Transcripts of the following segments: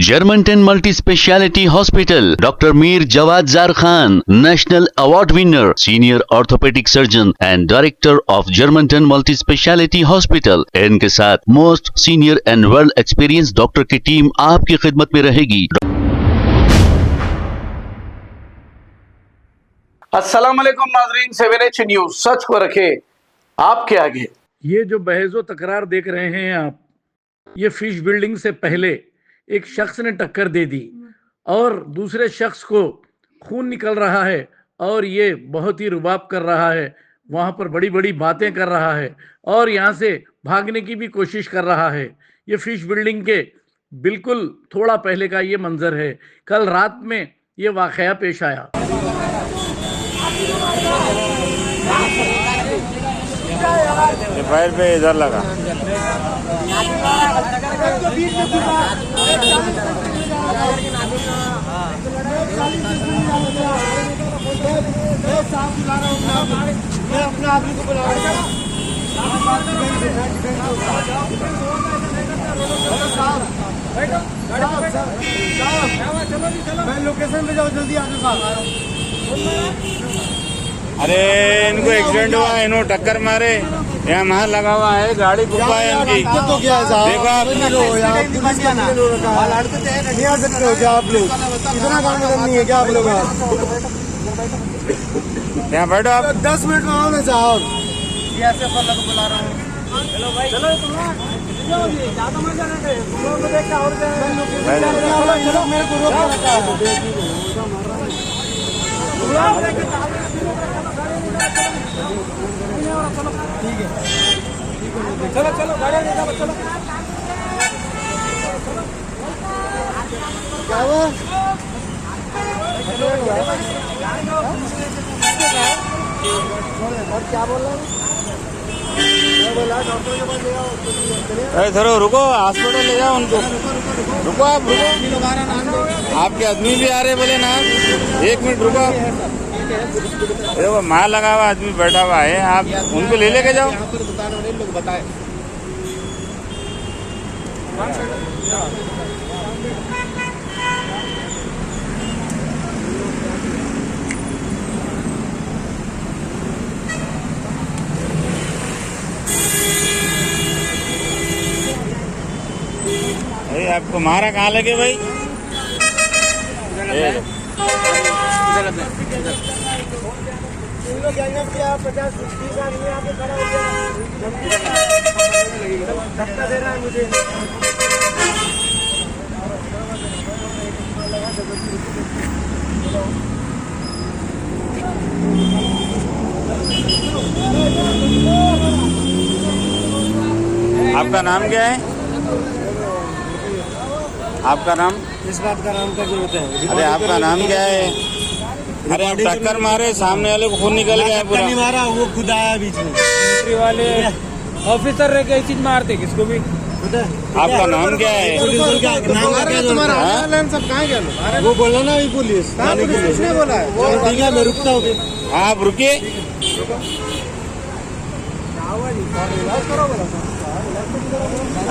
Germantown Multi Speciality Hospital, Dr. Mir Jawad Zar Khan, National Award winner, Senior Orthopedic Surgeon and Director of Germantown Multi Speciality Hospital. इनके साथ most senior and world experience doctor की team आपकी खिदमत में रहेगी। अस्सलाम वालेकुम नाज़रीन, 7H न्यूज सच को रखे आपके आगे। ये जो बहसो तकरार देख रहे हैं आप, ये फिश बिल्डिंग से पहले एक शख्स ने टक्कर दे दी और दूसरे शख्स को खून निकल रहा है और ये बहुत ही रुबाब कर रहा है, वहाँ पर बड़ी बड़ी बातें कर रहा है और यहाँ से भागने की भी कोशिश कर रहा है। ये फिश बिल्डिंग के बिल्कुल थोड़ा पहले का ये मंजर है। कल रात में ये वाक़या पेश आया। फायर पे इधर लगा। मैं अपने आदमी को बुला रहा हूँ। मैं लोकेशन पे जाओ, जल्दी आ जाओ साहब। अरे इनको एक्सीडेंट हुआ, इन्हों टक्कर मारे, यहाँ मार लगा हुआ है, गाड़ी गुब्बा है इनकी। तो क्या है साहब, देखो आप नहीं आ सकते हो क्या आप लोग? इतना काम नहीं है क्या आप लोग? यहाँ बैठो आप। 10 मिनट में आओ ना साहब। बुला रहा हूँ। चलो भाई, चलो ज्यादा मजा नहीं चलो मेरे को रोक रखा ठीक है, चलो चलो गाड़ी चलो। क्या हुआ? क्या बोल रहा है? डॉक्टर के पास ले जाओ। अरे थोड़ा रुको, हॉस्पिटल ले जाओ उनको। रुको आप, रुको। आपके आदमी भी आ रहे बोले ना, 1 मिनट रुको। देखो मार लगा हुआ आदमी बैठा हुआ है, आप उनको ले लेके जाओ। लोग बताए आपको मारा कहाँ लगे भाई? क्या 50-60 आदमी यहाँ पे खड़ा हो गया, धक्का दे रहा है मुझे। आपका नाम क्या है? आपका नाम? इस बात का नाम क्या जरूरत है? अरे आपका नाम क्या है? अरे आप टक्कर मारे, सामने वाले को खून निकल गया है पूरा। नहीं मारा, वो खुद आया बीच में। मिलिट्री वाले ऑफिसर रह के चीज मारते किसको भी। आपका नाम क्या है? नाम क्या तुम्हारा? सब कहाँ गया? वो बोला ना अभी पुलिस किसने बोला है? ठीक है, मैं रुकता हूँ। आप रुकिए।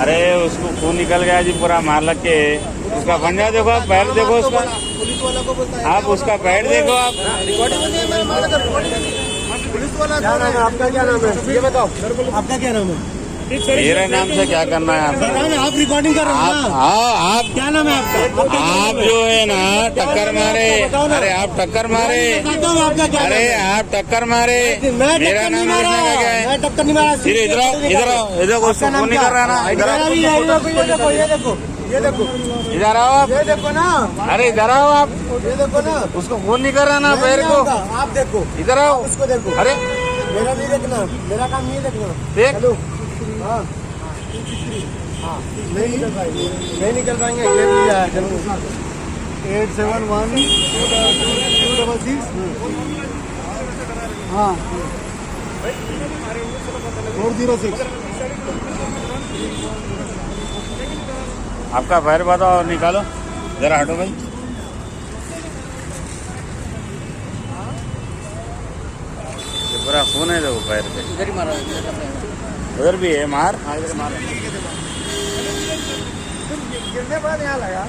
अरे उसको खून निकल गया जी पूरा, मार लग के। उसका पंजा देखो आप, पैर देखो उसका। पुलिस वाला को बोलता आप उसका पैर देखो आप। पुलिस वाला क्या नाम है? आपका क्या नाम है ये बताओ। आपका क्या नाम है? मेरे नाम से क्या करना है आपका? आप रिकॉर्डिंग कर रहे हो ना? हाँ, आप क्या नाम है आपका? आप जो है ना टक्कर मारे। अरे आप टक्कर मारे। आपका क्या? अरे आप टक्कर मारे। मेरा नाम लिखने का क्या है? मैं टक्कर नहीं मारा। फिर इधर आओ, इधर आओ, इधर उसको खून नहीं कर रहा ना। इधर आओ, ये देखो इधर आओ आप। ये देखो ना। अरे इधर आओ आप। ये देखो ना, उसको खून नहीं कर रहा ना पैर को। आप देखो, इधर आओ। उसको देखो। अरे मेरा नहीं देखना, मेरा काम नहीं देखना। देख। चलो। हाँ नहीं निकल पाएंगे, नहीं निकल पाएंगे। गेट लिया है, चलो 871 266। हाँ 406। आपका पैर बताओ और निकालो, जरा हटो भाई। पूरा खून है देखो पैर पे। इधर ही मारा, उधर भी है मार। गिरने बाद यहाँ लगा।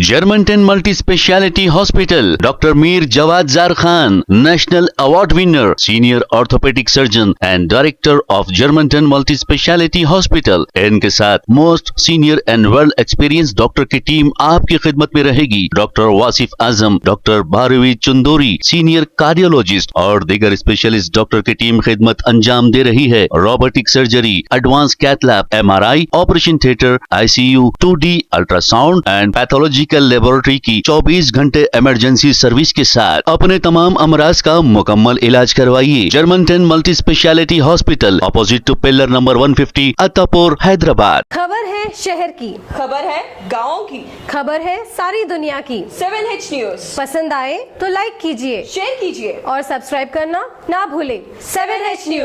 Germantown Multi-Speciality Hospital, Dr. Mir Jawad Zar Khan, National Award winner, Senior Orthopedic Surgeon and Director of Germantown Multi-Speciality Hospital. इनके साथ most senior and well experience doctor की टीम आपकी खिदमत में रहेगी। Doctor Wasif Azam, doctor Bharvi Chandori, senior cardiologist और दीगर specialist doctor की टीम खिदमत अंजाम दे रही है। Robotic surgery, advance cath lab, MRI, operation theatre, ICU, 2D ultrasound and pathological laboratory की 24 घंटे इमरजेंसी सर्विस के साथ अपने तमाम अमराज का मुकम्मल इलाज करवाइए। Germanten multi speciality hospital, opposite to pillar number 150, Attapur, Hyderabad. खबर है शहर की, खबर है गाँव की, खबर है सारी दुनिया की। 7H न्यूज पसंद आए तो लाइक कीजिए, शेयर कीजिए और सब्सक्राइब करना ना भूलें। 7H news.